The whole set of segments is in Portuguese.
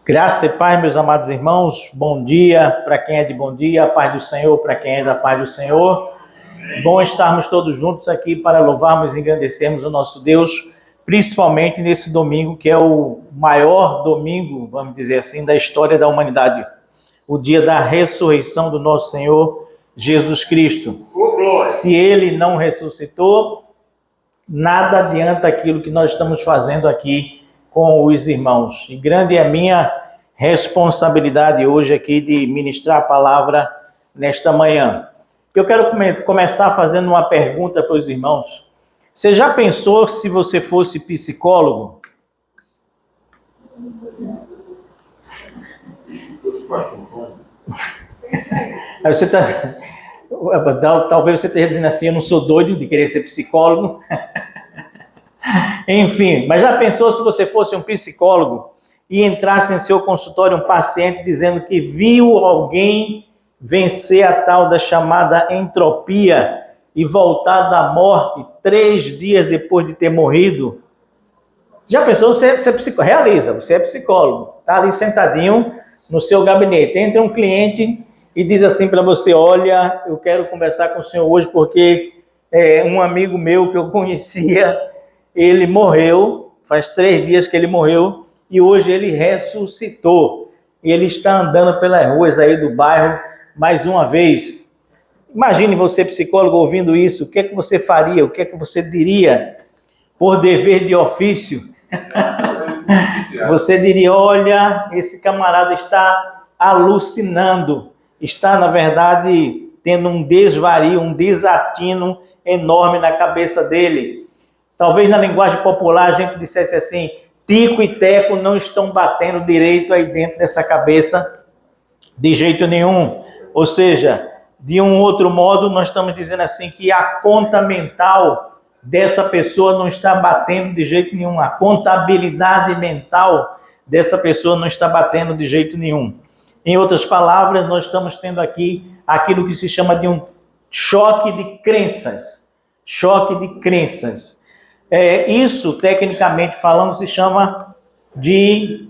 Graça e paz, meus amados irmãos, bom dia para quem é de bom dia, a paz do Senhor para quem é da paz do Senhor. Bom estarmos todos juntos aqui para louvarmos e engrandecermos o nosso Deus, principalmente nesse domingo que é o maior domingo, vamos dizer assim, da história da humanidade. O dia da ressurreição do nosso Senhor Jesus Cristo. Se Ele não ressuscitou, nada adianta aquilo que nós estamos fazendo aqui com os irmãos. E grande é a minha responsabilidade hoje aqui de ministrar a palavra nesta manhã. Eu quero começar fazendo uma pergunta para os irmãos. Você já pensou se você fosse psicólogo? Você tá, talvez você esteja dizendo assim, eu não sou doido de querer ser psicólogo. Enfim, mas já pensou se você fosse um psicólogo e entrasse em seu consultório um paciente dizendo que viu alguém vencer a tal da chamada entropia e voltar da morte 3 dias depois de ter morrido? Já pensou? Você é psicólogo? Realiza, você é psicólogo, está ali sentadinho no seu gabinete, entra um cliente e diz assim para você: olha, eu quero conversar com o senhor hoje porque um amigo meu que eu conhecia, ele morreu, faz 3 dias que ele morreu, e hoje ele ressuscitou. E ele está andando pelas ruas aí do bairro mais uma vez. Imagine você, psicólogo, ouvindo isso, o que é que você faria? O que é que você diria por dever de ofício? Você diria: olha, esse camarada está alucinando, está, na verdade, tendo um desvario, um desatino enorme na cabeça dele. Talvez na linguagem popular a gente dissesse assim: Tico e Teco não estão batendo direito aí dentro dessa cabeça de jeito nenhum. Ou seja, de um outro modo, nós estamos dizendo assim que a conta mental dessa pessoa não está batendo de jeito nenhum. A contabilidade mental dessa pessoa não está batendo de jeito nenhum. Em outras palavras, nós estamos tendo aqui aquilo que se chama de um choque de crenças. Choque de crenças. Isso, tecnicamente falando, se chama de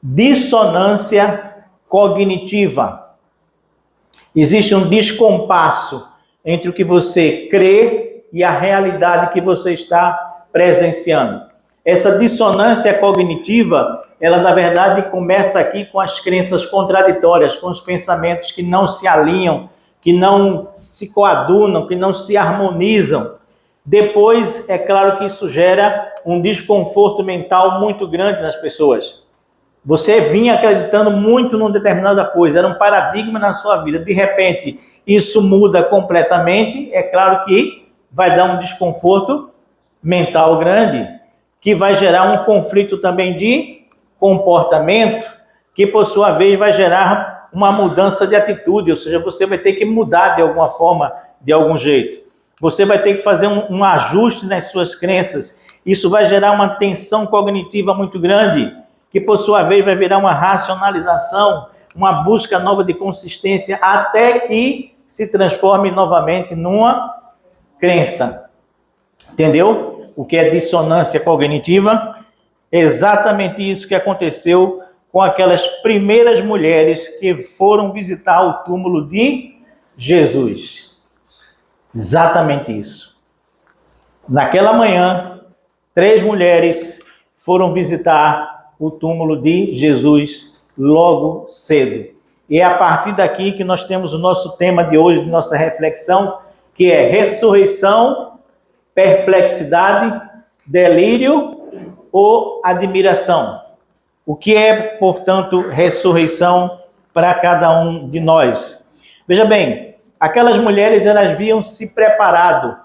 dissonância cognitiva. Existe um descompasso entre o que você crê e a realidade que você está presenciando. Essa dissonância cognitiva, ela na verdade começa aqui com as crenças contraditórias, com os pensamentos que não se alinham, que não se coadunam, que não se harmonizam. Depois, é claro que isso gera um desconforto mental muito grande nas pessoas. Você vinha acreditando muito numa determinada coisa, era um paradigma na sua vida. De repente, isso muda completamente. É claro que vai dar um desconforto mental grande, que vai gerar um conflito também de comportamento, que por sua vez vai gerar uma mudança de atitude, ou seja, você vai ter que mudar de alguma forma, de algum jeito. Você vai ter que fazer um ajuste nas suas crenças. Isso vai gerar uma tensão cognitiva muito grande, que por sua vez vai virar uma racionalização, uma busca nova de consistência, até que se transforme novamente numa crença. Entendeu? O que é dissonância cognitiva? Exatamente isso que aconteceu com aquelas primeiras mulheres que foram visitar o túmulo de Jesus. Exatamente isso. Naquela manhã, 3 mulheres foram visitar o túmulo de Jesus logo cedo. E é a partir daqui que nós temos o nosso tema de hoje, de nossa reflexão, que é ressurreição, perplexidade, delírio ou admiração. O que é, portanto, ressurreição para cada um de nós? Veja bem, aquelas mulheres, elas haviam se preparado.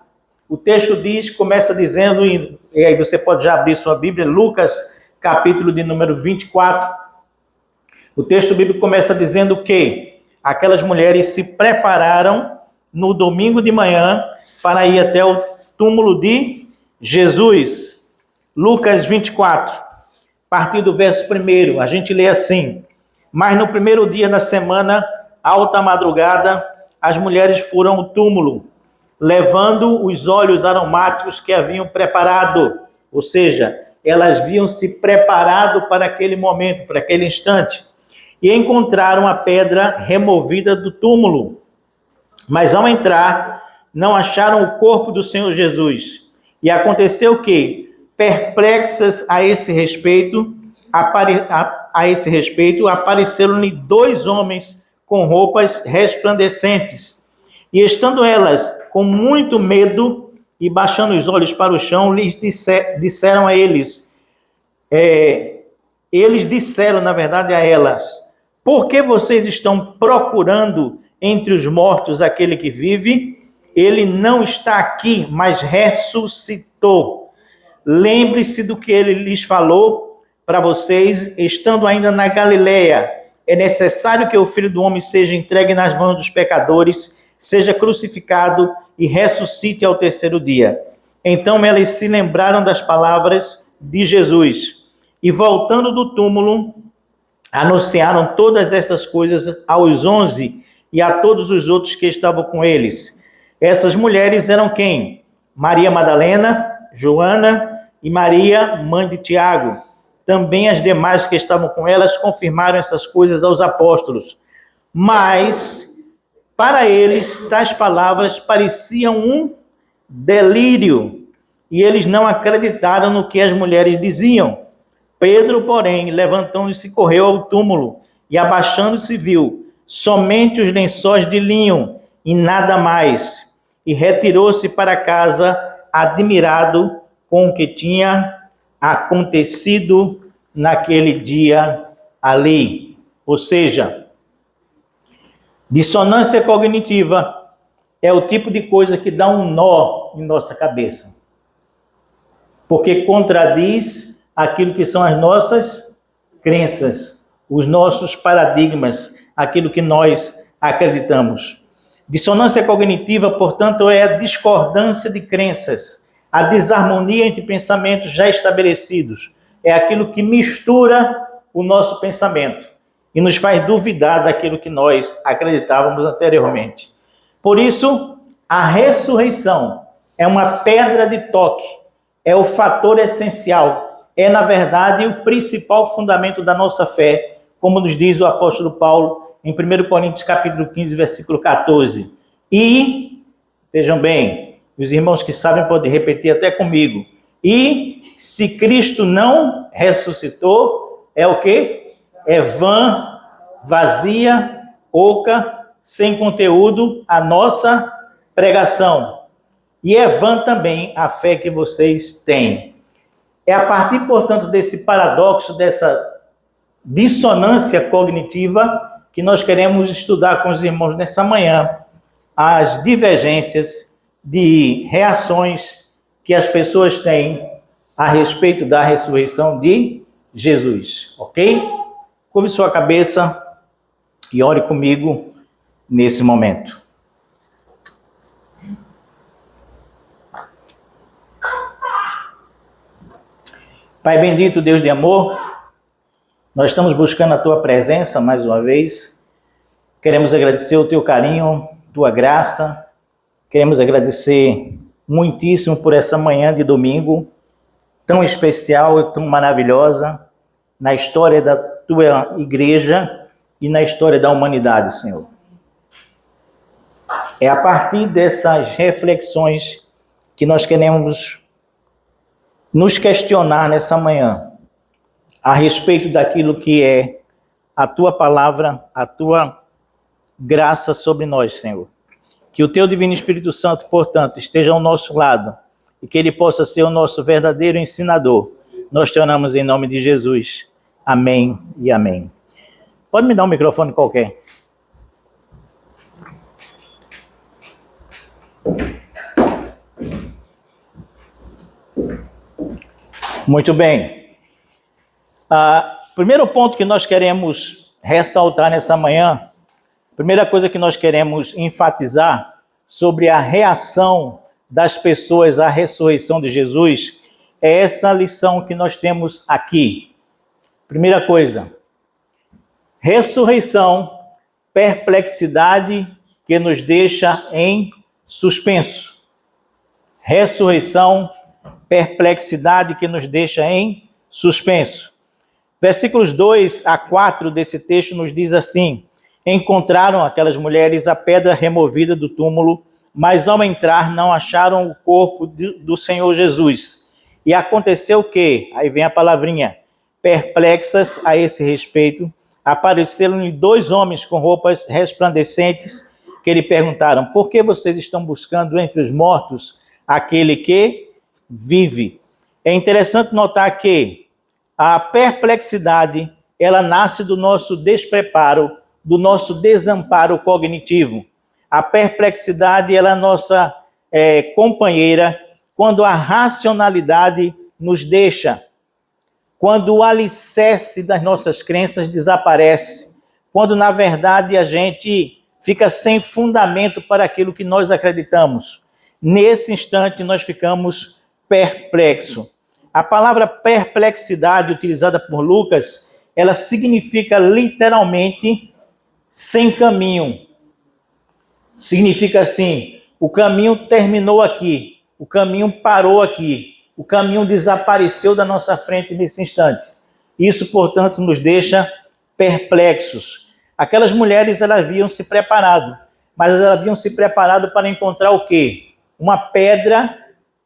O texto começa dizendo, e aí você pode já abrir sua Bíblia, Lucas, capítulo de número 24. O texto bíblico começa dizendo que aquelas mulheres se prepararam no domingo de manhã para ir até o túmulo de Jesus. Lucas 24, a partir do verso 1, a gente lê assim: mas no primeiro dia da semana, alta madrugada, as mulheres foram ao túmulo, levando os óleos aromáticos que haviam preparado. Ou seja, elas haviam se preparado para aquele momento, para aquele instante, e encontraram a pedra removida do túmulo. Mas ao entrar, não acharam o corpo do Senhor Jesus. E aconteceu que, perplexas a esse respeito, apareceram-lhe 2 homens com roupas resplandecentes. E estando elas com muito medo e baixando os olhos para o chão, lhes disseram a eles, na verdade, a elas: por que vocês estão procurando entre os mortos aquele que vive? Ele não está aqui, mas ressuscitou. Lembre-se do que ele lhes falou para vocês, estando ainda na Galileia. É necessário que o Filho do Homem seja entregue nas mãos dos pecadores, seja crucificado e ressuscite ao 3º dia. Então elas se lembraram das palavras de Jesus e, voltando do túmulo, anunciaram todas essas coisas aos 11 e a todos os outros que estavam com eles. Essas mulheres eram quem? Maria Madalena, Joana e Maria, mãe de Tiago. Também as demais que estavam com elas confirmaram essas coisas aos apóstolos. Mas, para eles, tais palavras pareciam um delírio, e eles não acreditaram no que as mulheres diziam. Pedro, porém, levantando-se, correu ao túmulo, e abaixando-se viu somente os lençóis de linho, e nada mais. E retirou-se para casa, admirado com o que tinha acontecido naquele dia ali. Ou seja, dissonância cognitiva é o tipo de coisa que dá um nó em nossa cabeça, porque contradiz aquilo que são as nossas crenças, os nossos paradigmas, aquilo que nós acreditamos. Dissonância cognitiva, portanto, é a discordância de crenças, a desarmonia entre pensamentos já estabelecidos. É aquilo que mistura o nosso pensamento e nos faz duvidar daquilo que nós acreditávamos anteriormente. Por isso, a ressurreição é uma pedra de toque, é o fator essencial, é, na verdade, o principal fundamento da nossa fé, como nos diz o apóstolo Paulo em 1 Coríntios capítulo 15, versículo 14. E, vejam bem, os irmãos que sabem podem repetir até comigo. E se Cristo não ressuscitou, é o quê? É vã, vazia, oca, sem conteúdo a nossa pregação. E é vã também a fé que vocês têm. É a partir, portanto, desse paradoxo, dessa dissonância cognitiva, que nós queremos estudar com os irmãos nessa manhã, as divergências de reações que as pessoas têm a respeito da ressurreição de Jesus, ok? Curve sua cabeça e ore comigo nesse momento. Pai bendito, Deus de amor, nós estamos buscando a Tua presença mais uma vez. Queremos agradecer o Teu carinho, Tua graça. Queremos agradecer muitíssimo por essa manhã de domingo, tão especial e tão maravilhosa na história da Tua igreja e na história da humanidade, Senhor. É a partir dessas reflexões que nós queremos nos questionar nessa manhã a respeito daquilo que é a Tua palavra, a Tua graça sobre nós, Senhor. Que o Teu Divino Espírito Santo, portanto, esteja ao nosso lado e que Ele possa ser o nosso verdadeiro ensinador. Nós te oramos em nome de Jesus. Amém e amém. Pode me dar um microfone qualquer. Muito bem. Primeiro ponto que nós queremos ressaltar nessa manhã, primeira coisa que nós queremos enfatizar sobre a reação das pessoas à ressurreição de Jesus, é essa lição que nós temos aqui. Primeira coisa, ressurreição, perplexidade que nos deixa em suspenso. Ressurreição, perplexidade que nos deixa em suspenso. Versículos 2 a 4 desse texto nos diz assim: encontraram aquelas mulheres a pedra removida do túmulo, mas ao entrar não acharam o corpo do Senhor Jesus. E aconteceu que, aí vem a palavrinha, perplexas a esse respeito, apareceram-lhe 2 homens com roupas resplandecentes, que lhe perguntaram: por que vocês estão buscando entre os mortos aquele que vive? É interessante notar que a perplexidade, ela nasce do nosso despreparo, do nosso desamparo cognitivo. A perplexidade, ela é a nossa companheira quando a racionalidade nos deixa, quando o alicerce das nossas crenças desaparece, quando, na verdade, a gente fica sem fundamento para aquilo que nós acreditamos. Nesse instante, nós ficamos perplexos. A palavra perplexidade, utilizada por Lucas, ela significa literalmente sem caminho. Significa assim: o caminho terminou aqui, o caminho parou aqui, o caminho desapareceu da nossa frente nesse instante. Isso, portanto, nos deixa perplexos. Aquelas mulheres, elas haviam se preparado, mas elas haviam se preparado para encontrar o quê? Uma pedra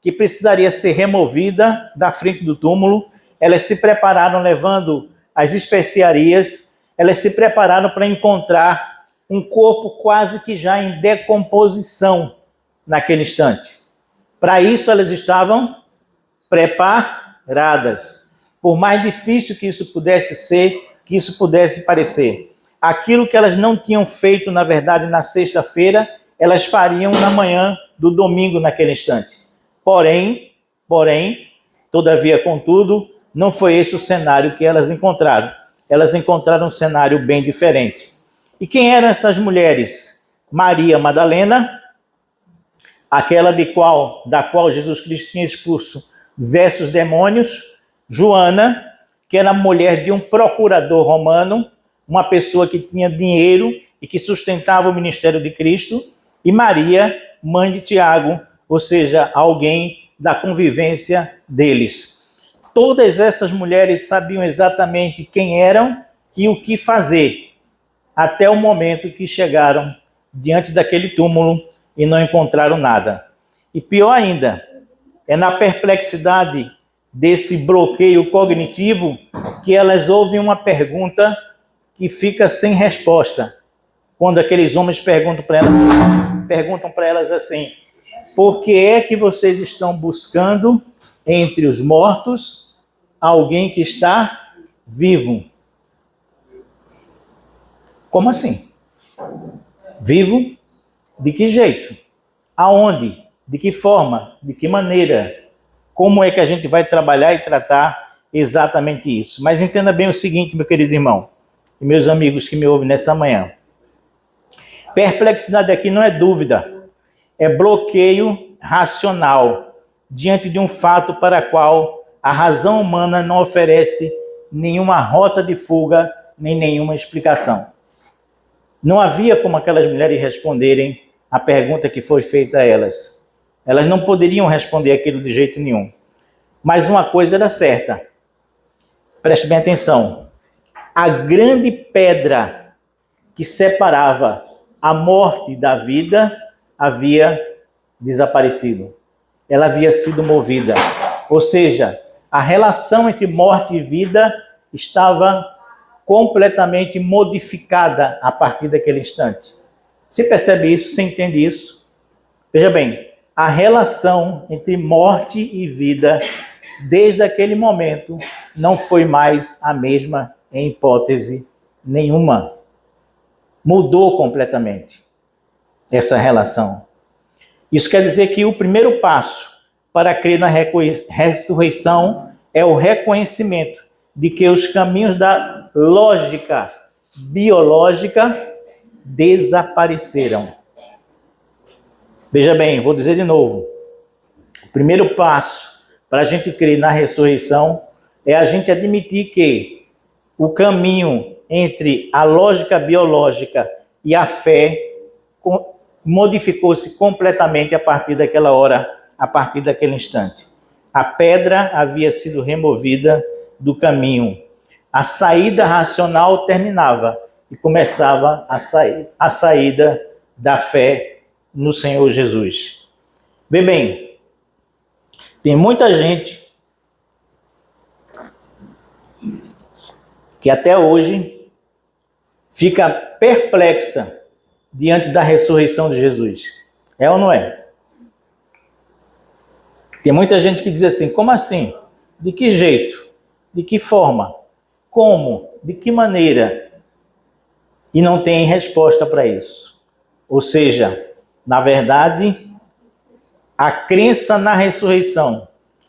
que precisaria ser removida da frente do túmulo. Elas se prepararam levando as especiarias, elas se prepararam para encontrar um corpo quase que já em decomposição naquele instante. Para isso elas estavam preparadas. Por mais difícil que isso pudesse ser, que isso pudesse parecer. Aquilo que elas não tinham feito, na verdade, na sexta-feira, elas fariam na manhã do domingo naquele instante. Porém, todavia, contudo, não foi esse o cenário que elas encontraram. Elas encontraram um cenário bem diferente. E quem eram essas mulheres? Maria Madalena, aquela da qual Jesus Cristo tinha expulso diversos demônios. Joana, que era mulher de um procurador romano, uma pessoa que tinha dinheiro e que sustentava o ministério de Cristo. E Maria, mãe de Tiago, ou seja, alguém da convivência deles. Todas essas mulheres sabiam exatamente quem eram e o que fazer, até o momento que chegaram diante daquele túmulo e não encontraram nada. E pior ainda, é na perplexidade desse bloqueio cognitivo que elas ouvem uma pergunta que fica sem resposta. Quando aqueles homens perguntam para elas assim: por que é que vocês estão buscando entre os mortos alguém que está vivo? Como assim? Vivo? De que jeito? Aonde? De que forma? De que maneira? Como é que a gente vai trabalhar e tratar exatamente isso? Mas entenda bem o seguinte, meu querido irmão e meus amigos que me ouvem nessa manhã. Perplexidade aqui não é dúvida, é bloqueio racional diante de um fato para o qual a razão humana não oferece nenhuma rota de fuga, nem nenhuma explicação. Não havia como aquelas mulheres responderem a pergunta que foi feita a elas. Elas não poderiam responder aquilo de jeito nenhum. Mas uma coisa era certa. Preste bem atenção. A grande pedra que separava a morte da vida havia desaparecido. Ela havia sido movida. Ou seja, a relação entre morte e vida estava completamente modificada a partir daquele instante. Você percebe isso? Você entende isso? Veja bem, a relação entre morte e vida, desde aquele momento, não foi mais a mesma em hipótese nenhuma. Mudou completamente essa relação. Isso quer dizer que o primeiro passo para crer na ressurreição é o reconhecimento de que os caminhos da lógica biológica desapareceram. Veja bem, vou dizer de novo. O primeiro passo para a gente crer na ressurreição é a gente admitir que o caminho entre a lógica biológica e a fé modificou-se completamente a partir daquela hora, a partir daquele instante. A pedra havia sido removida do caminho. A saída racional terminava e começava a saída da fé no Senhor Jesus. Vê bem, tem muita gente que até hoje fica perplexa diante da ressurreição de Jesus. É ou não é? Tem muita gente que diz assim, como assim? De que jeito? De que forma? Como? De que maneira? E não tem resposta para isso. Ou seja, na verdade, a crença na ressurreição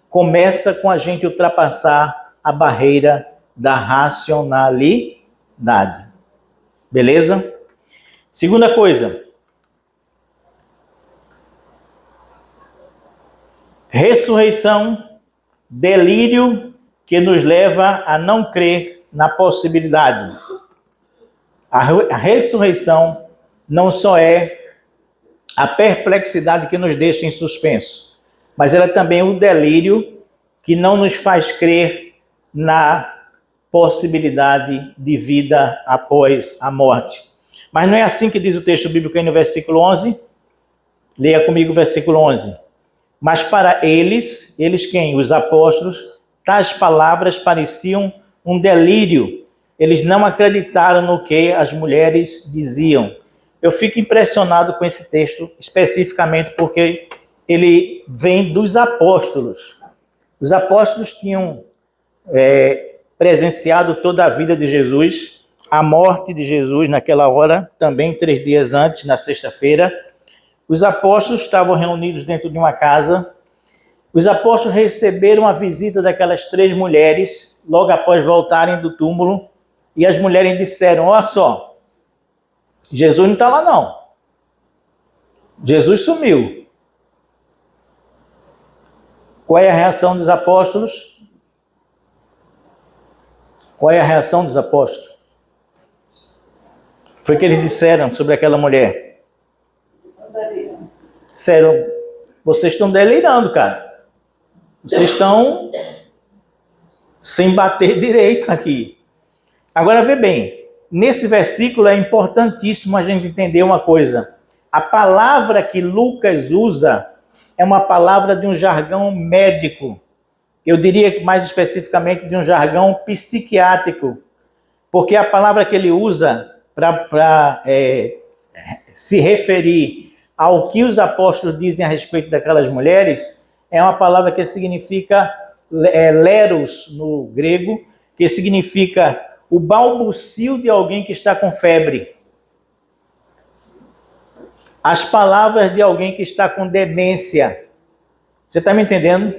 começa com a gente ultrapassar a barreira da racionalidade. Beleza? Segunda coisa. Ressurreição, delírio que nos leva a não crer na possibilidade. A ressurreição não só é a perplexidade que nos deixa em suspenso, mas ela é também o delírio que não nos faz crer na possibilidade de vida após a morte. Mas não é assim que diz o texto bíblico aí no versículo 11? Leia comigo o versículo 11. Mas para eles quem? Os apóstolos, tais palavras pareciam um delírio. Eles não acreditaram no que as mulheres diziam. Eu fico impressionado com esse texto, especificamente porque ele vem dos apóstolos. Os apóstolos tinham presenciado toda a vida de Jesus, a morte de Jesus naquela hora, também 3 dias antes, na sexta-feira. Os apóstolos estavam reunidos dentro de uma casa. Os apóstolos receberam a visita daquelas 3 mulheres, logo após voltarem do túmulo, e as mulheres disseram, olha só, Jesus não está lá não. Jesus sumiu. Qual é a reação dos apóstolos? Qual é a reação dos apóstolos? Foi o que eles disseram sobre aquela mulher. Disseram, vocês estão delirando, cara. Vocês estão sem bater direito aqui. Agora, vê bem, nesse versículo é importantíssimo a gente entender uma coisa. A palavra que Lucas usa é uma palavra de um jargão médico. Eu diria que mais especificamente de um jargão psiquiátrico. Porque a palavra que ele usa para se referir ao que os apóstolos dizem a respeito daquelas mulheres é uma palavra que significa leros no grego, que significa o balbucio de alguém que está com febre. As palavras de alguém que está com demência. Você está me entendendo?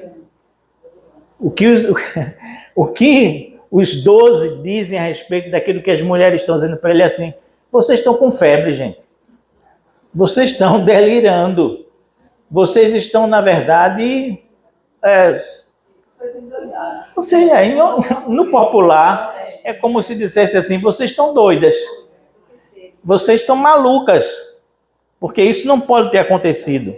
O que os 12 dizem a respeito daquilo que as mulheres estão dizendo para ele é assim, vocês estão com febre, gente. Vocês estão delirando. Vocês estão, na verdade... no popular, é como se dissesse assim, vocês estão doidas. Vocês estão malucas. Porque isso não pode ter acontecido.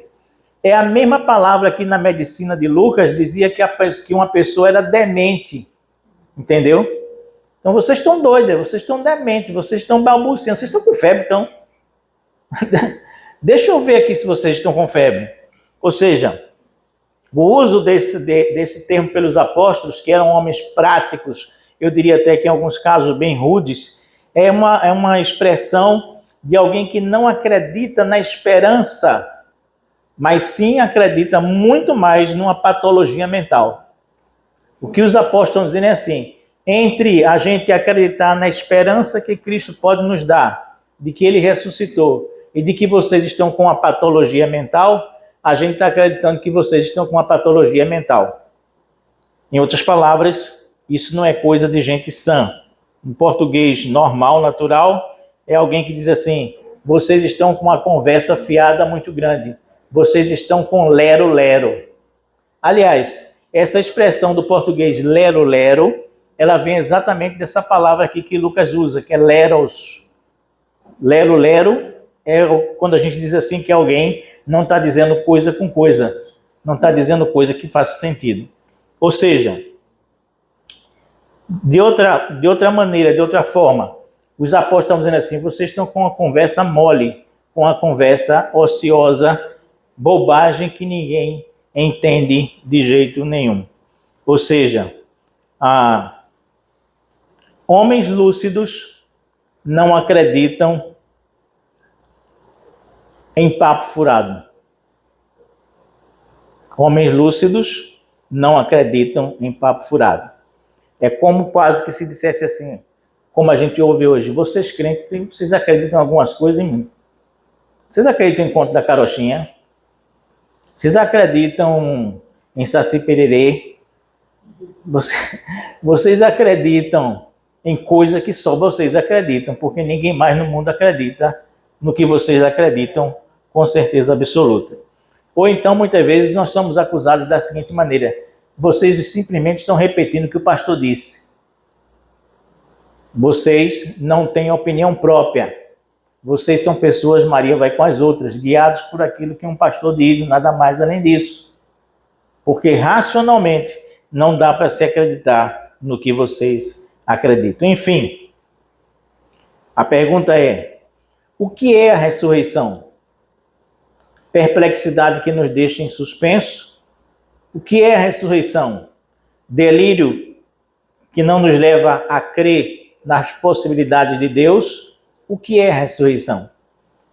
É a mesma palavra que na medicina de Lucas dizia que uma pessoa era demente. Entendeu? Então vocês estão doidas, vocês estão dementes, vocês estão balbuciando, vocês estão com febre, então. Deixa eu ver aqui se vocês estão com febre. Ou seja, o uso desse termo pelos apóstolos, que eram homens práticos, eu diria até que em alguns casos bem rudes, é uma expressão de alguém que não acredita na esperança, mas sim acredita muito mais numa patologia mental. O que os apóstolos estão dizendo é assim, entre a gente acreditar na esperança que Cristo pode nos dar, de que Ele ressuscitou, e de que vocês estão com uma patologia mental, a gente está acreditando que vocês estão com uma patologia mental. Em outras palavras, isso não é coisa de gente sã. Em português normal, natural, é alguém que diz assim, vocês estão com uma conversa fiada muito grande. Vocês estão com lero-lero. Aliás, essa expressão do português lero-lero, ela vem exatamente dessa palavra aqui que Lucas usa, que é leros. Lero-lero é quando a gente diz assim que alguém não está dizendo coisa com coisa. Não está dizendo coisa que faça sentido. Ou seja, De outra maneira, de outra forma, os apóstolos estão dizendo assim, vocês estão com uma conversa mole, com uma conversa ociosa, bobagem que ninguém entende de jeito nenhum. Ou seja, homens lúcidos não acreditam em papo furado. Homens lúcidos não acreditam em papo furado. É como quase que se dissesse assim, como a gente ouve hoje, vocês crentes, vocês acreditam em algumas coisas em mim? Vocês acreditam em conto da carochinha? Vocês acreditam em Saci Pererê? Vocês acreditam em coisa que só vocês acreditam, porque ninguém mais no mundo acredita no que vocês acreditam com certeza absoluta. Ou então, muitas vezes, nós somos acusados da seguinte maneira, vocês simplesmente estão repetindo o que o pastor disse. Vocês não têm opinião própria. Vocês são pessoas, Maria vai com as outras, guiados por aquilo que um pastor diz, nada mais além disso. Porque racionalmente não dá para se acreditar no que vocês acreditam. Enfim, a pergunta é, o que é a ressurreição? Perplexidade que nos deixa em suspenso? O que é a ressurreição? Delírio que não nos leva a crer nas possibilidades de Deus? O que é a ressurreição?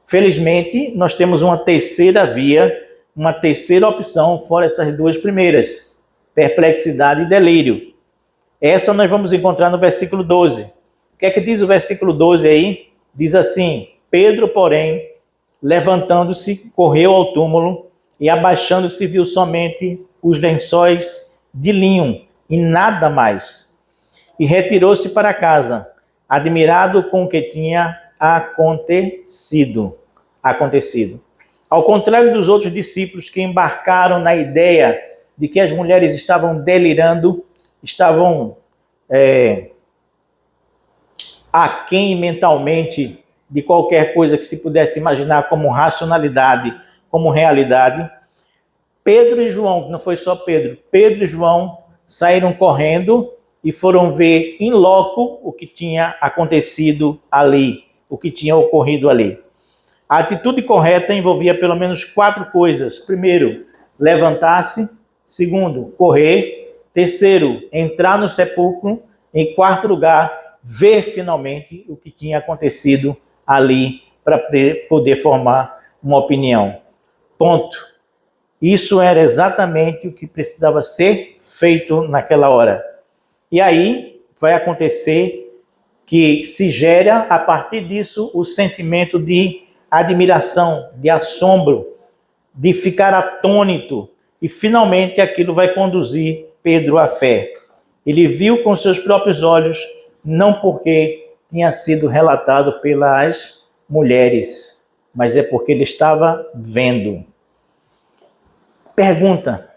Felizmente, nós temos uma terceira via, uma terceira opção, fora essas duas primeiras, perplexidade e delírio. Essa nós vamos encontrar no versículo 12. O que é que diz o versículo 12 aí? Diz assim, Pedro, porém, levantando-se, correu ao túmulo e abaixando-se viu somente os lençóis de linho e nada mais. E retirou-se para casa, admirado com o que tinha acontecido. Ao contrário dos outros discípulos que embarcaram na ideia de que as mulheres estavam delirando, estavam aquém mentalmente de qualquer coisa que se pudesse imaginar como racionalidade, como realidade, Pedro e João, não foi só Pedro, Pedro e João saíram correndo e foram ver em loco o que tinha acontecido ali, o que tinha ocorrido ali. A atitude correta envolvia pelo menos 4 coisas. Primeiro, levantar-se. Segundo, correr. Terceiro, entrar no sepulcro. Em quarto lugar, ver finalmente o que tinha acontecido ali para poder formar uma opinião. Ponto. Isso era exatamente o que precisava ser feito naquela hora. E aí vai acontecer que se gera a partir disso o sentimento de admiração, de assombro, de ficar atônito, e finalmente aquilo vai conduzir Pedro à fé. Ele viu com seus próprios olhos, não porque tinha sido relatado pelas mulheres, mas é porque ele estava vendo. Pergunta,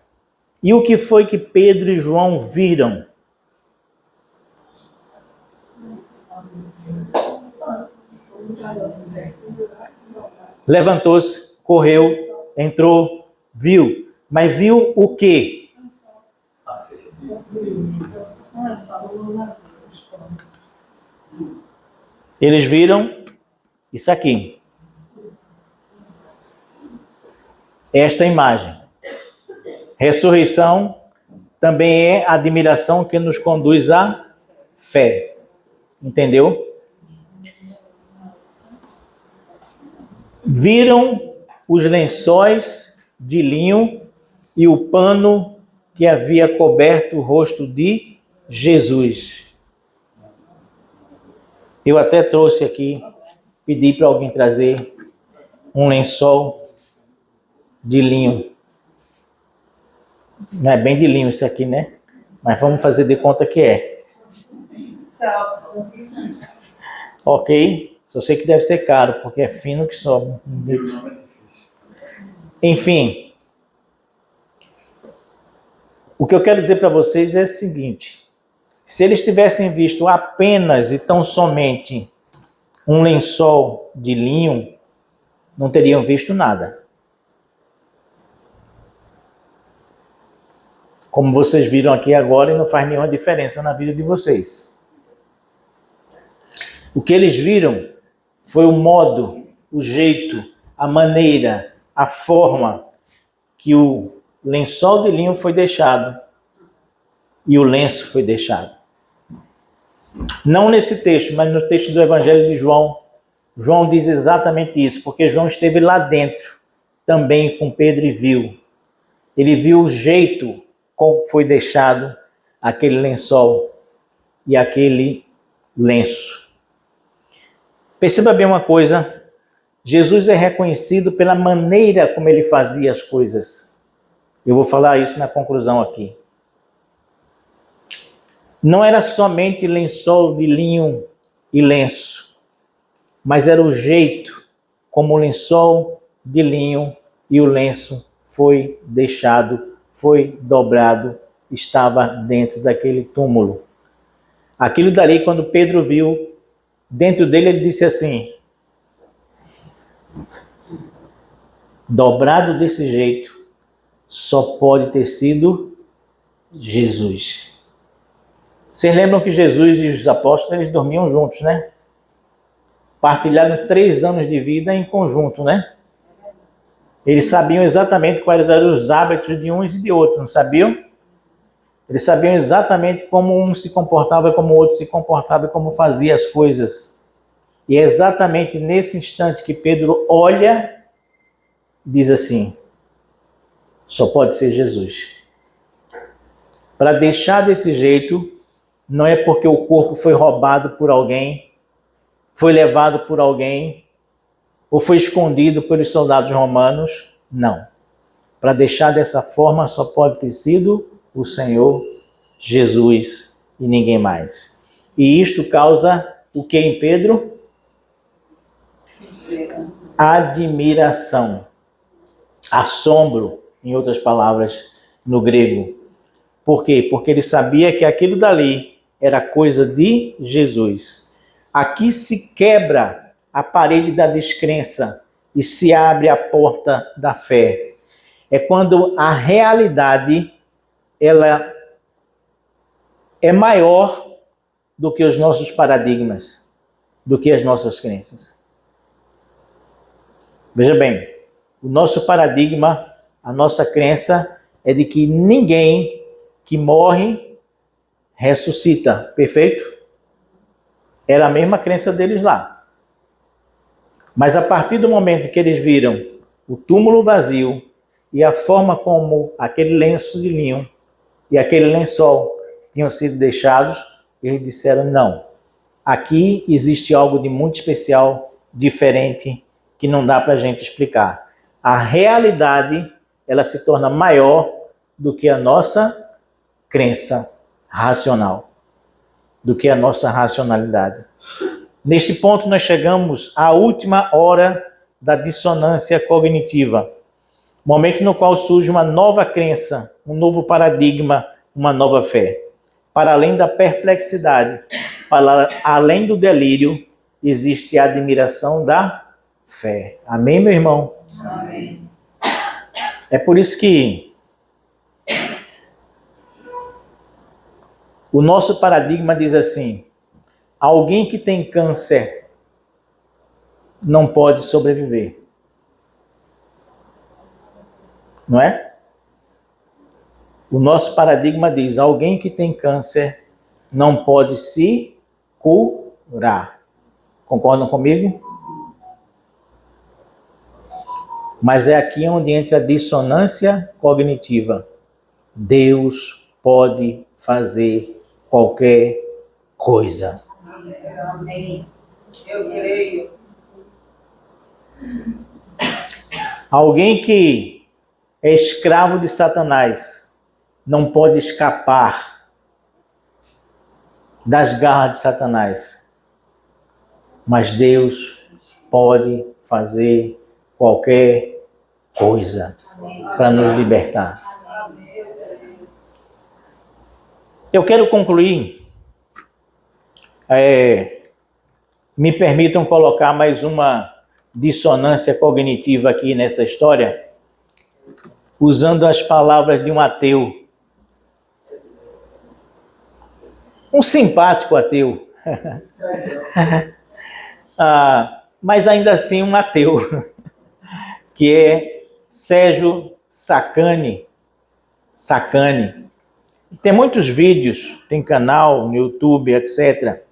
e o que foi que Pedro e João viram? Levantou-se, correu, entrou, viu. Mas viu o quê? Eles viram isso aqui. Esta imagem. Ressurreição também é a admiração que nos conduz à fé. Entendeu? Viram os lençóis de linho e o pano que havia coberto o rosto de Jesus. Eu até trouxe aqui, pedi para alguém trazer um lençol de linho. Não é bem de linho isso aqui, né? Mas vamos fazer de conta que é. Ok? Só sei que deve ser caro, porque é fino que só. Enfim. O que eu quero dizer para vocês é o seguinte. Se eles tivessem visto apenas e tão somente um lençol de linho, não teriam visto nada. Como vocês viram aqui agora, e não faz nenhuma diferença na vida de vocês. O que eles viram foi o modo, o jeito, a maneira, a forma que o lençol de linho foi deixado e o lenço foi deixado. Não nesse texto, mas no texto do Evangelho de João, João diz exatamente isso, porque João esteve lá dentro também com Pedro e viu. Ele viu o jeito como foi deixado aquele lençol e aquele lenço. Perceba bem uma coisa, Jesus é reconhecido pela maneira como ele fazia as coisas. Eu vou falar isso na conclusão aqui. Não era somente lençol de linho e lenço, mas era o jeito como o lençol de linho e o lenço foi deixado, foi dobrado, estava dentro daquele túmulo. Aquilo dali, quando Pedro viu, dentro dele ele disse assim: dobrado desse jeito, só pode ter sido Jesus. Vocês lembram que Jesus e os apóstolos, eles dormiam juntos, né? Partilharam 3 anos de vida em conjunto, né? Eles sabiam exatamente quais eram os hábitos de uns e de outros, não sabiam? Eles sabiam exatamente como um se comportava, como o outro se comportava e como fazia as coisas. E é exatamente nesse instante que Pedro olha e diz assim: só pode ser Jesus. Para deixar desse jeito, não é porque o corpo foi roubado por alguém, foi levado por alguém, ou foi escondido pelos soldados romanos, não. Para deixar dessa forma, só pode ter sido o Senhor Jesus e ninguém mais. E isto causa o que em Pedro? Admiração. Assombro, em outras palavras, no grego. Por quê? Porque ele sabia que aquilo dali era coisa de Jesus. Aqui se quebra a parede da descrença e se abre a porta da fé. É quando a realidade ela é maior do que os nossos paradigmas, do que as nossas crenças. Veja bem, o nosso paradigma, a nossa crença é de que ninguém que morre ressuscita, perfeito? Era a mesma crença deles lá. Mas a partir do momento que eles viram o túmulo vazio e a forma como aquele lenço de linho e aquele lençol tinham sido deixados, eles disseram: não, aqui existe algo de muito especial, diferente, que não dá para a gente explicar. A realidade, ela se torna maior do que a nossa crença racional, do que a nossa racionalidade. Neste ponto, nós chegamos à última hora da dissonância cognitiva, momento no qual surge uma nova crença, um novo paradigma, uma nova fé. Para além da perplexidade, para além do delírio, existe a admiração da fé. Amém, meu irmão? Amém. É por isso que o nosso paradigma diz assim: alguém que tem câncer não pode sobreviver. Não é? O nosso paradigma diz: alguém que tem câncer não pode se curar. Concordam comigo? Mas é aqui onde entra a dissonância cognitiva. Deus pode fazer qualquer coisa. Amém. Eu creio. Alguém que é escravo de Satanás não pode escapar das garras de Satanás. Mas Deus pode fazer qualquer coisa para nos libertar. Eu quero concluir. Me permitam colocar mais uma dissonância cognitiva aqui nessa história, usando as palavras de um ateu. um simpático ateu, mas ainda assim um ateu, que é Sérgio Sacani. Tem muitos vídeos, tem canal no YouTube, etc.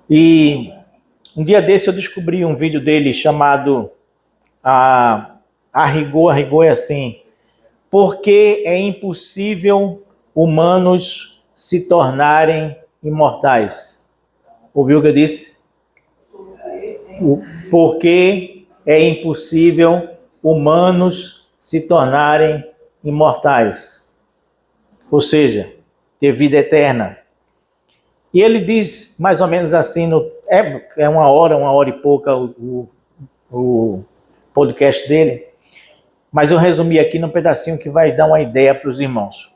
E um dia desse eu descobri um vídeo dele chamado A rigor é assim: por que é impossível humanos se tornarem imortais? Ouviu o que eu disse? Por que é impossível humanos se tornarem imortais? Ou seja, ter vida eterna. E ele diz mais ou menos assim, é uma hora e pouca o podcast dele, mas eu resumi aqui num pedacinho que vai dar uma ideia para os irmãos.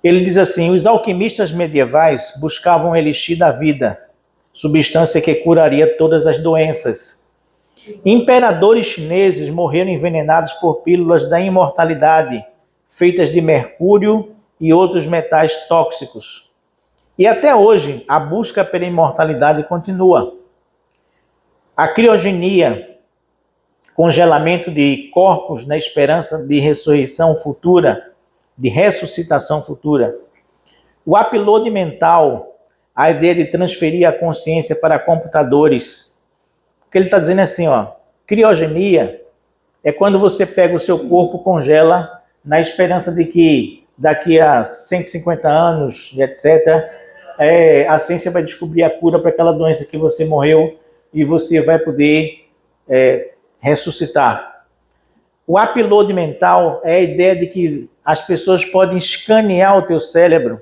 Ele diz assim: os alquimistas medievais buscavam o elixir da vida, substância que curaria todas as doenças. Imperadores chineses morreram envenenados por pílulas da imortalidade, feitas de mercúrio e outros metais tóxicos. E até hoje, a busca pela imortalidade continua. A criogenia, congelamento de corpos na esperança de ressurreição futura, de ressuscitação futura. O upload mental, a ideia de transferir a consciência para computadores. O que ele está dizendo é assim, criogenia é quando você pega o seu corpo, congela, na esperança de que daqui a 150 anos, etc., a ciência vai descobrir a cura para aquela doença que você morreu e você vai poder ressuscitar. O upload mental é a ideia de que as pessoas podem escanear o teu cérebro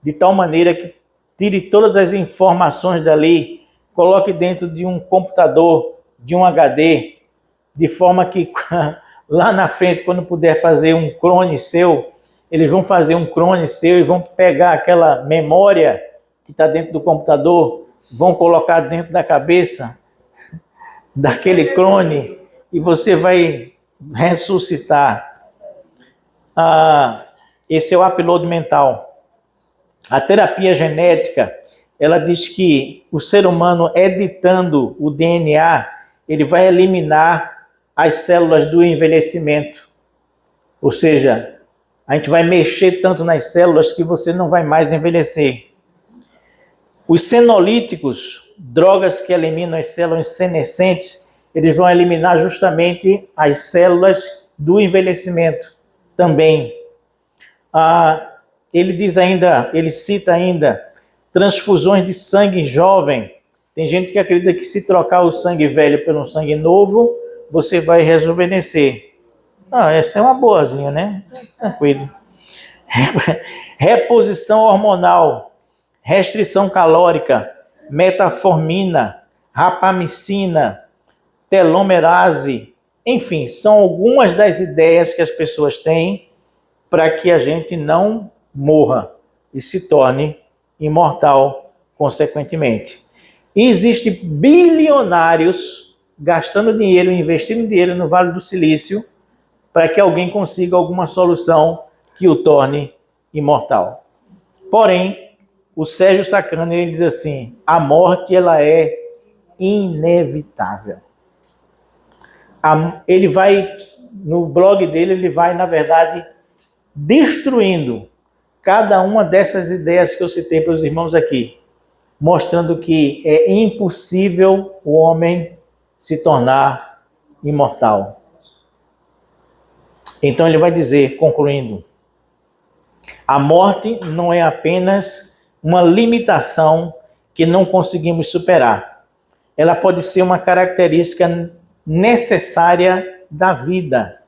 de tal maneira que tire todas as informações dali, coloque dentro de um computador, de um HD, de forma que lá na frente, quando puder fazer um clone seu, eles vão fazer um clone seu e vão pegar aquela memória que está dentro do computador, vão colocar dentro da cabeça daquele clone e você vai ressuscitar. Esse é o upload mental. A terapia genética, ela diz que o ser humano, editando o DNA, ele vai eliminar as células do envelhecimento. Ou seja, a gente vai mexer tanto nas células que você não vai mais envelhecer. Os senolíticos, drogas que eliminam as células senescentes, eles vão eliminar justamente as células do envelhecimento também. Ele cita ainda transfusões de sangue jovem. Tem gente que acredita que se trocar o sangue velho pelo sangue novo, você vai rejuvenescer. Essa é uma boazinha, né? Tranquilo. Reposição hormonal, restrição calórica, metformina, rapamicina, telomerase, enfim, são algumas das ideias que as pessoas têm para que a gente não morra e se torne imortal consequentemente. E existem bilionários gastando dinheiro, investindo dinheiro no Vale do Silício para que alguém consiga alguma solução que o torne imortal. Porém, o Sérgio Sacani, ele diz assim: a morte, ela é inevitável. Ele vai, no blog dele, ele vai, na verdade, destruindo cada uma dessas ideias que eu citei para os irmãos aqui, mostrando que é impossível o homem se tornar imortal. Então ele vai dizer, concluindo, a morte não é apenas uma limitação que não conseguimos superar. Ela pode ser uma característica necessária da vida.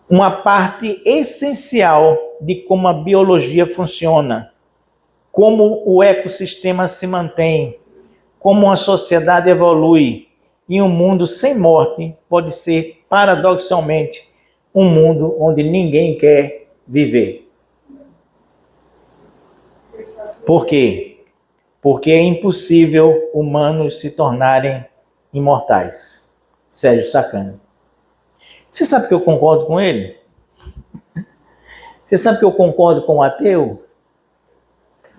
Uma parte essencial de como a biologia funciona, como o ecossistema se mantém, como a sociedade evolui. E um mundo sem morte pode ser, paradoxalmente, um mundo onde ninguém quer viver. Por quê? Porque é impossível humanos se tornarem imortais. Sérgio Sacani. Você sabe que eu concordo com ele? Você sabe que eu concordo com o ateu?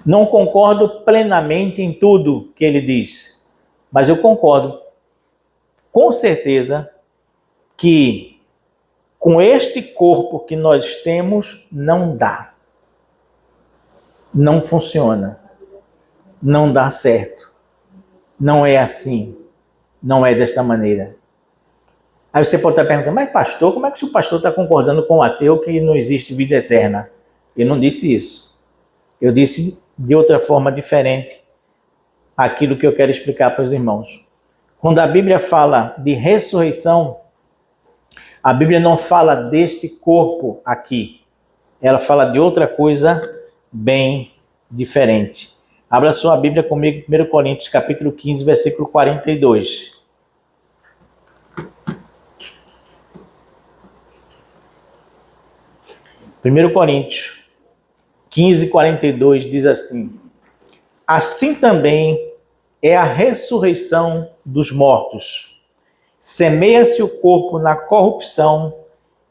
Não concordo plenamente em tudo que ele diz, mas eu concordo com certeza que com este corpo que nós temos não dá. Não funciona. Não dá certo. Não é assim. Não é desta maneira. Aí você pode estar perguntando, mas pastor, como é que o pastor está concordando com o ateu que não existe vida eterna? Eu não disse isso. Eu disse de outra forma diferente aquilo que eu quero explicar para os irmãos. Quando a Bíblia fala de ressurreição, a Bíblia não fala deste corpo aqui. Ela fala de outra coisa bem diferente. Abra sua Bíblia comigo, 1 Coríntios, capítulo 15, versículo 42. 1 Coríntios 15, 42 diz assim: assim também é a ressurreição dos mortos. Semeia-se o corpo na corrupção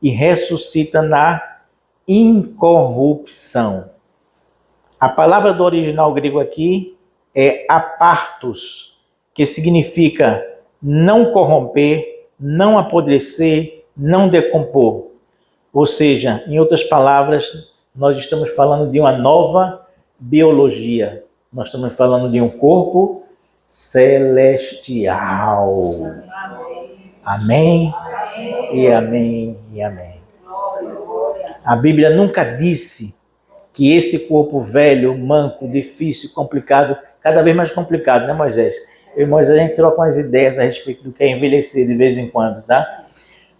e ressuscita na incorrupção. A palavra do original grego aqui é apartos, que significa não corromper, não apodrecer, não decompor. Ou seja, em outras palavras, nós estamos falando de uma nova biologia. Nós estamos falando de um corpo celestial. Amém? E amém, e amém. A Bíblia nunca disse que esse corpo velho, manco, difícil, complicado, cada vez mais complicado, né, Moisés? Eu e Moisés, a gente troca umas ideias a respeito do que é envelhecer de vez em quando, tá?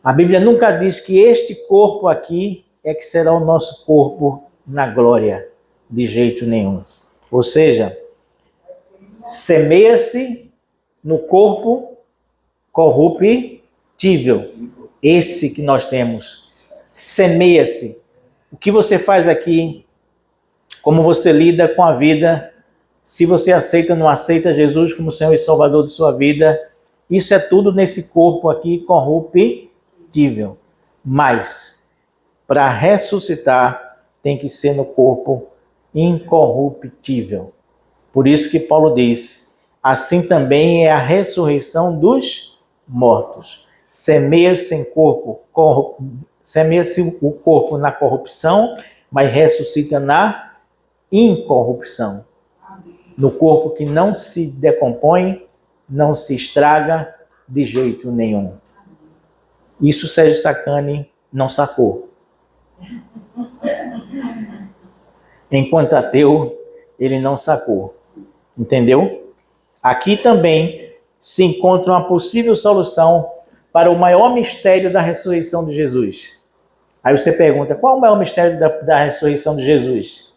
A Bíblia nunca diz que este corpo aqui é que será o nosso corpo na glória, de jeito nenhum. Ou seja, semeia-se no corpo corruptível, esse que nós temos. Semeia-se. O que você faz aqui, como você lida com a vida, se você aceita ou não aceita Jesus como Senhor e Salvador de sua vida, isso é tudo nesse corpo aqui corruptível. Mas, para ressuscitar, tem que ser no corpo incorruptível. Por isso que Paulo diz, assim também é a ressurreição dos mortos. Semeia-se o corpo na corrupção, mas ressuscita na incorrupção. No corpo que não se decompõe, não se estraga de jeito nenhum. Isso Sérgio Sacani não sacou. Enquanto ateu, ele não sacou. Entendeu? Aqui também se encontra uma possível solução para o maior mistério da ressurreição de Jesus. Aí você pergunta, qual é o maior mistério da ressurreição de Jesus?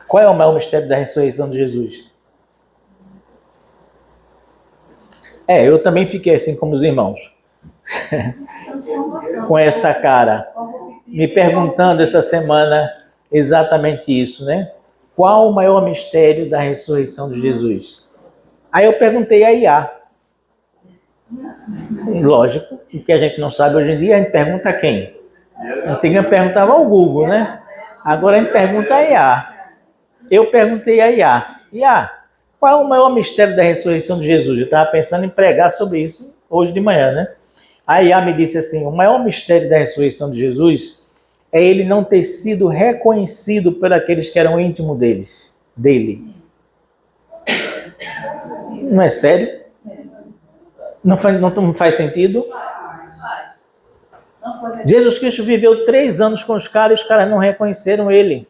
Qual é o maior mistério da ressurreição de Jesus? Eu também fiquei assim como os irmãos. Com essa cara. Me perguntando essa semana exatamente isso, né? Qual o maior mistério da ressurreição de Jesus? Aí eu perguntei a Iá. Lógico, o que a gente não sabe hoje em dia, a gente pergunta a quem? Antigamente perguntava ao Google, né? Agora a gente pergunta a Iá. Eu perguntei a Iá. Iá, qual é o maior mistério da ressurreição de Jesus? Eu estava pensando em pregar sobre isso hoje de manhã, né? A Iá me disse assim, o maior mistério da ressurreição de Jesus é ele não ter sido reconhecido por aqueles que eram íntimos dele. Não é sério? Não faz sentido? Jesus Cristo viveu 3 anos com os caras e os caras não reconheceram ele.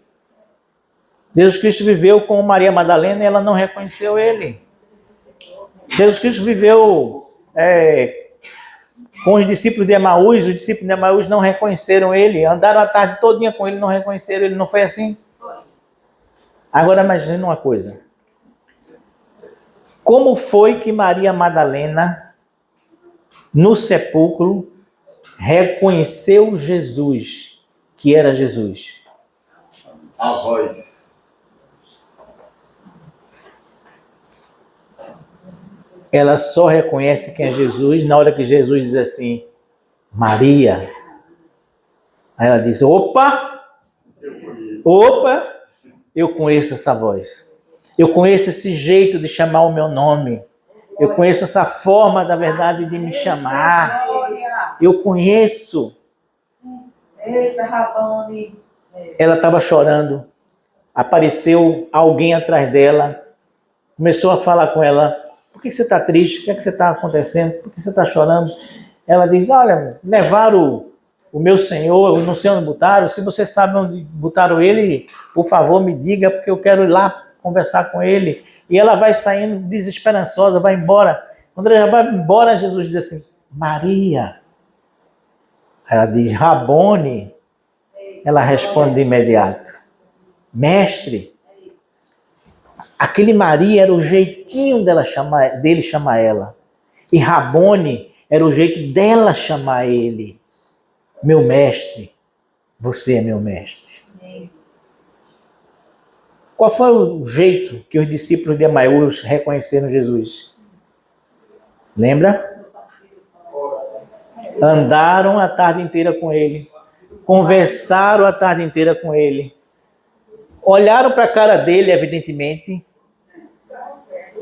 Jesus Cristo viveu com Maria Madalena e ela não reconheceu ele. Jesus Cristo viveu com os discípulos de Emaús, os discípulos de Emaús não reconheceram ele, andaram a tarde todinha com ele, não reconheceram ele, não foi assim? Agora imagine uma coisa. Como foi que Maria Madalena, no sepulcro, reconheceu Jesus, que era Jesus? A voz. Ela só reconhece quem é Jesus na hora que Jesus diz assim, Maria. Aí ela diz, opa, eu conheço essa voz. Eu conheço esse jeito de chamar o meu nome. Eu conheço essa forma, da verdade, de me chamar. Glória. Eu conheço. Eita, Rabone. Ela estava chorando. Apareceu alguém atrás dela. Começou a falar com ela. Por que você está triste? O que é que você está acontecendo? Por que você está chorando? Ela diz, olha, levaram o meu senhor, eu não sei onde botaram. Se você sabe onde botaram ele, por favor, me diga, porque eu quero ir lá conversar com ele. E ela vai saindo desesperançosa, vai embora. Quando ela já vai embora, Jesus diz assim, Maria. Ela diz, Rabone. Ela responde de imediato, mestre. Aquele Maria era o jeitinho dele chamar ela. E Rabone era o jeito dela chamar ele. Meu mestre, você é meu mestre. Qual foi o jeito que os discípulos de Emaús reconheceram Jesus? Lembra? Andaram a tarde inteira com ele. Conversaram a tarde inteira com ele. Olharam para a cara dele, evidentemente,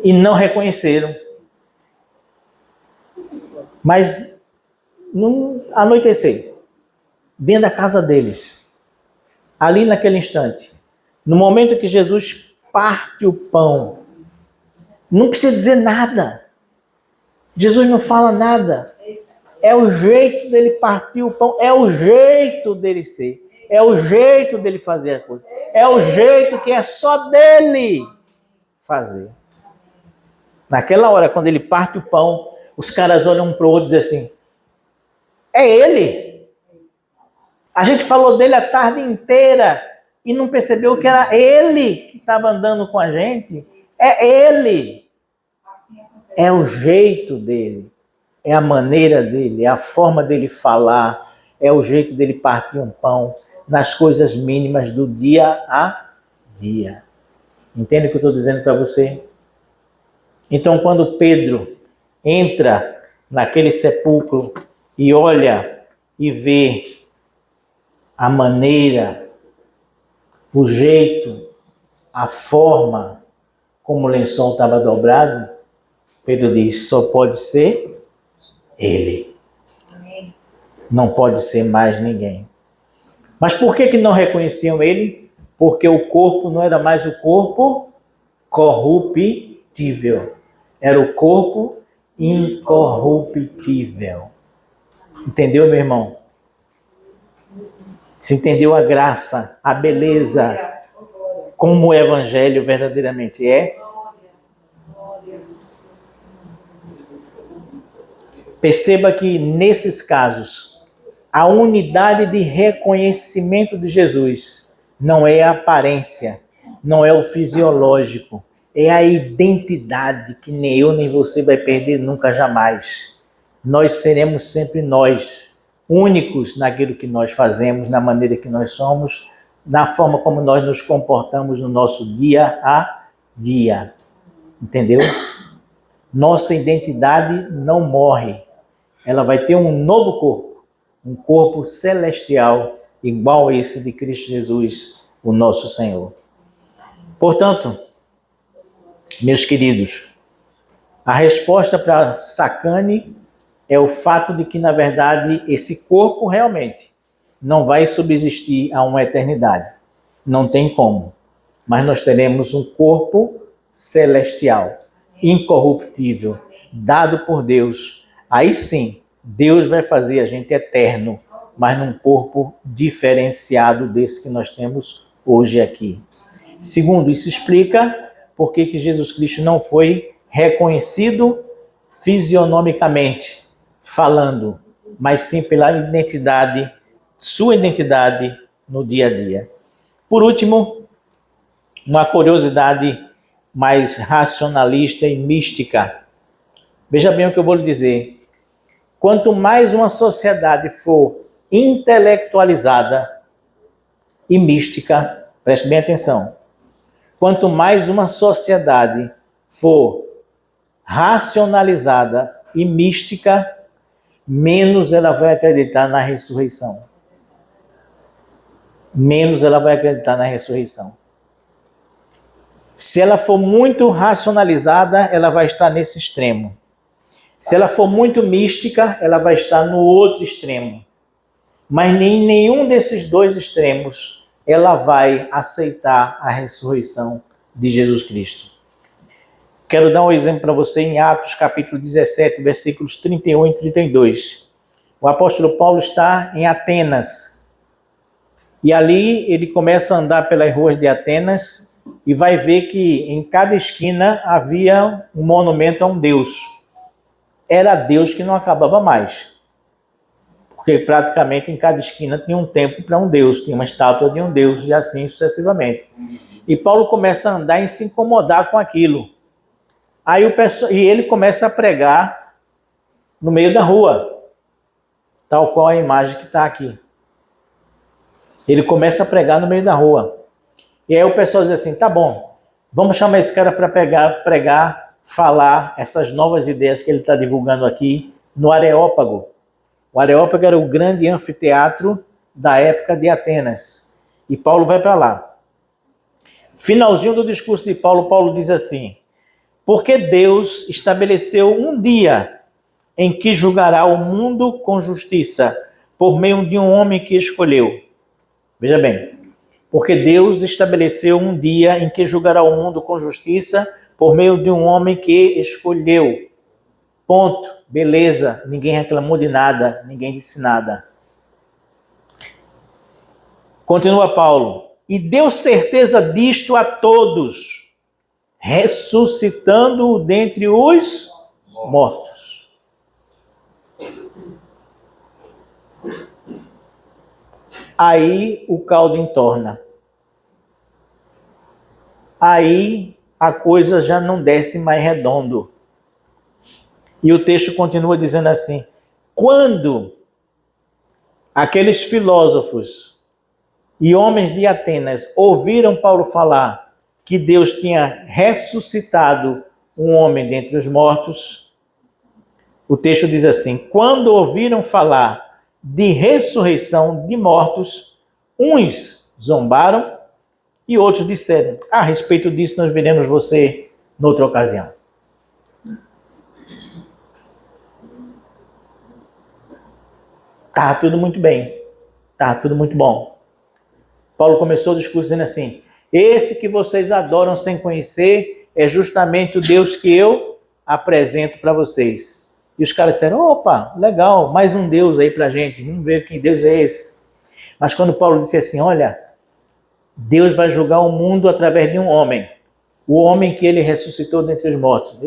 e não reconheceram. Mas, no anoitecer, dentro da casa deles, ali naquele instante, no momento que Jesus parte o pão, não precisa dizer nada. Jesus não fala nada. É o jeito dele partir o pão, é o jeito dele ser. É o jeito dele fazer a coisa. É o jeito que é só dele fazer. Naquela hora, quando ele parte o pão, os caras olham um para o outro e dizem assim, é ele. A gente falou dele a tarde inteira e não percebeu que era ele que estava andando com a gente. É ele. É o jeito dele. É a maneira dele, é a forma dele falar, é o jeito dele partir um pão nas coisas mínimas do dia a dia. Entende o que eu estou dizendo para você? Então, quando Pedro entra naquele sepulcro e olha e vê a maneira, o jeito, a forma como o lençol estava dobrado, Pedro diz, só pode ser ele. Não pode ser mais ninguém. Mas por que não reconheciam ele? Porque o corpo não era mais o corpo corruptível. Era o corpo incorruptível. Entendeu, meu irmão? Você entendeu a graça, a beleza, como o evangelho verdadeiramente é? Perceba que nesses casos, a unidade de reconhecimento de Jesus não é a aparência, não é o fisiológico, é a identidade que nem eu nem você vai perder nunca, jamais. Nós seremos sempre nós, únicos naquilo que nós fazemos, na maneira que nós somos, na forma como nós nos comportamos no nosso dia a dia. Entendeu? Nossa identidade não morre. Ela vai ter um novo corpo, um corpo celestial, igual a esse de Cristo Jesus, o nosso Senhor. Portanto, meus queridos, a resposta para Sacane é o fato de que, na verdade, esse corpo realmente não vai subsistir a uma eternidade. Não tem como. Mas nós teremos um corpo celestial, incorruptível, dado por Deus. Aí sim, Deus vai fazer a gente eterno, mas num corpo diferenciado desse que nós temos hoje aqui. Segundo, isso explica por que Jesus Cristo não foi reconhecido fisionomicamente falando, mas sim pela identidade, sua identidade no dia a dia. Por último, uma curiosidade mais racionalista e mística. Veja bem o que eu vou lhe dizer. Quanto mais uma sociedade for intelectualizada e mística, preste bem atenção, quanto mais uma sociedade for racionalizada e mística, menos ela vai acreditar na ressurreição. Menos ela vai acreditar na ressurreição. Se ela for muito racionalizada, ela vai estar nesse extremo. Se ela for muito mística, ela vai estar no outro extremo. Mas nem nenhum desses dois extremos ela vai aceitar a ressurreição de Jesus Cristo. Quero dar um exemplo para você em Atos capítulo 17, versículos 31 e 32. O apóstolo Paulo está em Atenas. E ali ele começa a andar pelas ruas de Atenas e vai ver que em cada esquina havia um monumento a um deus. Era Deus que não acabava mais. Porque praticamente em cada esquina tinha um templo para um deus, tinha uma estátua de um deus e assim sucessivamente. E Paulo começa a andar e se incomodar com aquilo. Aí ele começa a pregar no meio da rua, tal qual a imagem que está aqui. Ele começa a pregar no meio da rua. E aí o pessoal diz assim, tá bom, vamos chamar esse cara para pregar, falar essas novas ideias que ele está divulgando aqui no Areópago. O Areópago era o grande anfiteatro da época de Atenas. E Paulo vai para lá. Finalzinho do discurso de Paulo, Paulo diz assim, porque Deus estabeleceu um dia em que julgará o mundo com justiça, por meio de um homem que escolheu. Veja bem, porque Deus estabeleceu um dia em que julgará o mundo com justiça, por meio de um homem que escolheu. Ponto. Beleza. Ninguém reclamou de nada, ninguém disse nada. Continua Paulo. E deu certeza disto a todos, ressuscitando-o dentre os mortos. Aí o caldo entorna. Aí a coisa já não desce mais redondo. E o texto continua dizendo assim, quando aqueles filósofos e homens de Atenas ouviram Paulo falar que Deus tinha ressuscitado um homem dentre os mortos, o texto diz assim, quando ouviram falar de ressurreição de mortos, uns zombaram e outros disseram, a respeito disso nós veremos você noutra ocasião. Tá tudo muito bem, tá tudo muito bom. Paulo começou o discurso dizendo assim, esse que vocês adoram sem conhecer é justamente o Deus que eu apresento para vocês. E os caras disseram, opa, legal, mais um Deus aí pra gente, vamos ver que Deus é esse. Mas quando Paulo disse assim, olha, Deus vai julgar o mundo através de um homem, o homem que ele ressuscitou dentre os mortos.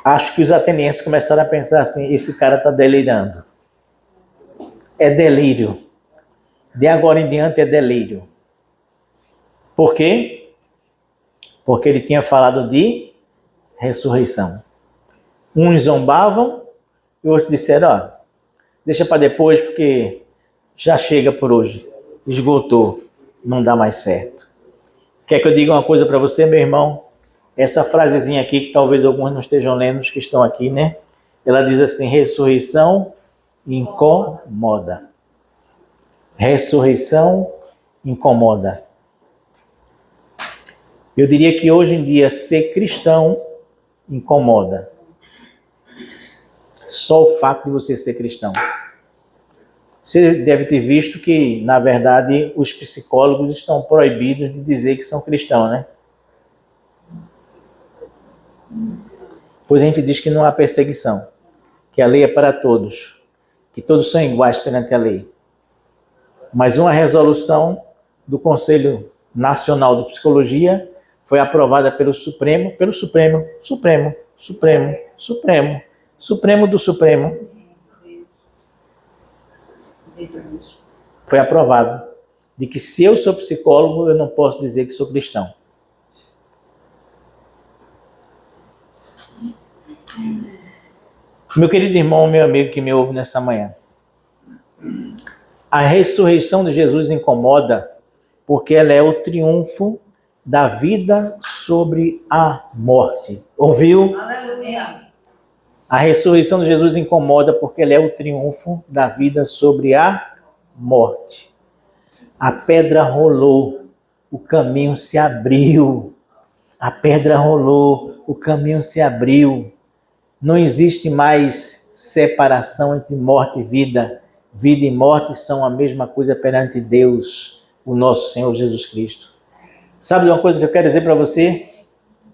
Acho que os atenienses começaram a pensar assim, esse cara está delirando. É delírio. De agora em diante é delírio. Por quê? Porque ele tinha falado de ressurreição. Uns zombavam e outros disseram, ó, deixa para depois porque já chega por hoje. Esgotou, não dá mais certo. Quer que eu diga uma coisa para você, meu irmão? Essa frasezinha aqui, que talvez alguns não estejam lendo, os que estão aqui, né? Ela diz assim, ressurreição incomoda. Ressurreição incomoda. Eu diria que hoje em dia ser cristão incomoda. Só o fato de você ser cristão. Você deve ter visto que, na verdade, os psicólogos estão proibidos de dizer que são cristãos, né? Pois a gente diz que não há perseguição, que a lei é para todos, que todos são iguais perante a lei. Mas uma resolução do Conselho Nacional de Psicologia foi aprovada pelo Supremo do Supremo. Foi aprovado de que se eu sou psicólogo, eu não posso dizer que sou cristão. Meu querido irmão, meu amigo que me ouve nessa manhã, a ressurreição de Jesus incomoda porque ela é o triunfo da vida sobre a morte. Ouviu? Aleluia. A ressurreição de Jesus incomoda porque ela é o triunfo da vida sobre a morte. A pedra rolou, o caminho se abriu. A pedra rolou, o caminho se abriu. Não existe mais separação entre morte e vida. Vida e morte são a mesma coisa perante Deus, o nosso Senhor Jesus Cristo. Sabe de uma coisa que eu quero dizer para você?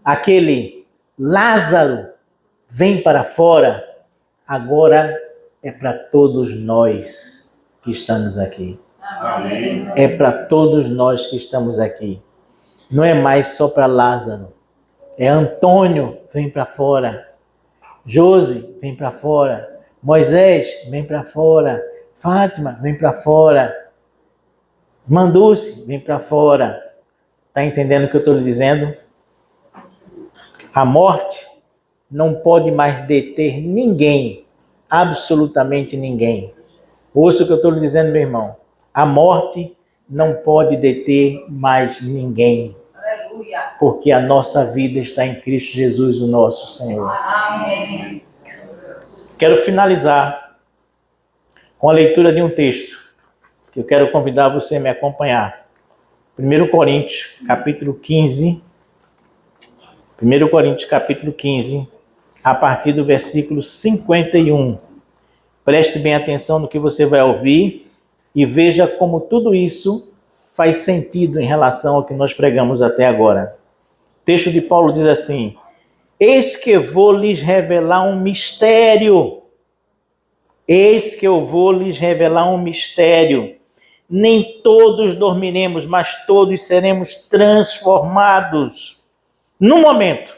Aquele Lázaro vem para fora, agora é para todos nós que estamos aqui. Amém. É para todos nós que estamos aqui. Não é mais só para Lázaro. É Antônio, vem para fora. Josi, vem para fora. Moisés, vem para fora. Fátima, vem para fora. Manduce, vem para fora. Está entendendo o que eu estou lhe dizendo? A morte não pode mais deter ninguém, absolutamente ninguém. Ouça o que eu estou lhe dizendo, meu irmão. A morte não pode deter mais ninguém. Aleluia. Porque a nossa vida está em Cristo Jesus, o nosso Senhor. Amém. Quero finalizar com a leitura de um texto que eu quero convidar você a me acompanhar. 1 Coríntios, capítulo 15. 1 Coríntios, capítulo 15, a partir do versículo 51. Preste bem atenção no que você vai ouvir e veja como tudo isso faz sentido em relação ao que nós pregamos até agora. O texto de Paulo diz assim: eis que vou lhes revelar um mistério. Eis que eu vou lhes revelar um mistério. Nem todos dormiremos, mas todos seremos transformados. Num momento,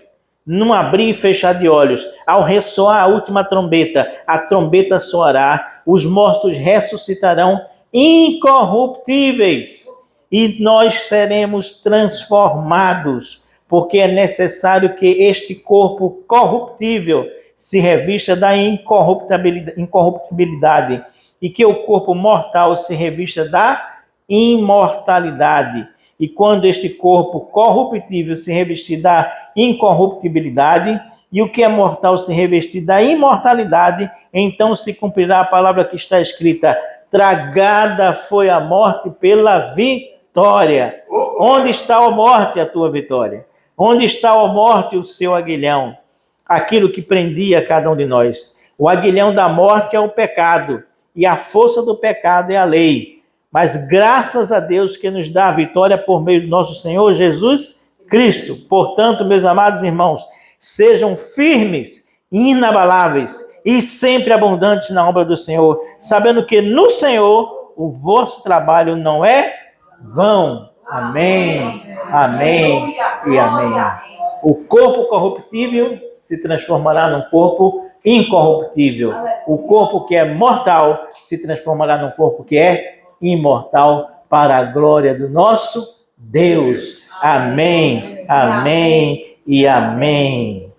num abrir e fechar de olhos, ao ressoar a última trombeta, a trombeta soará, os mortos ressuscitarão incorruptíveis e nós seremos transformados, porque é necessário que este corpo corruptível se revista da incorruptibilidade e que o corpo mortal se revista da imortalidade. E quando este corpo corruptível se revestir da incorruptibilidade e o que é mortal se revestir da imortalidade, então se cumprirá a palavra que está escrita: tragada foi a morte pela vitória. Onde está a morte, a tua vitória? Onde está a morte, o seu aguilhão? Aquilo que prendia cada um de nós. O aguilhão da morte é o pecado e a força do pecado é a lei. Mas graças a Deus que nos dá a vitória por meio do nosso Senhor Jesus Cristo. Portanto, meus amados irmãos, sejam firmes, inabaláveis e sempre abundantes na obra do Senhor, sabendo que no Senhor o vosso trabalho não é vão. Amém, amém e amém. O corpo corruptível se transformará num corpo incorruptível. O corpo que é mortal se transformará num corpo que é imortal, para a glória do nosso Deus. Amém, amém e amém.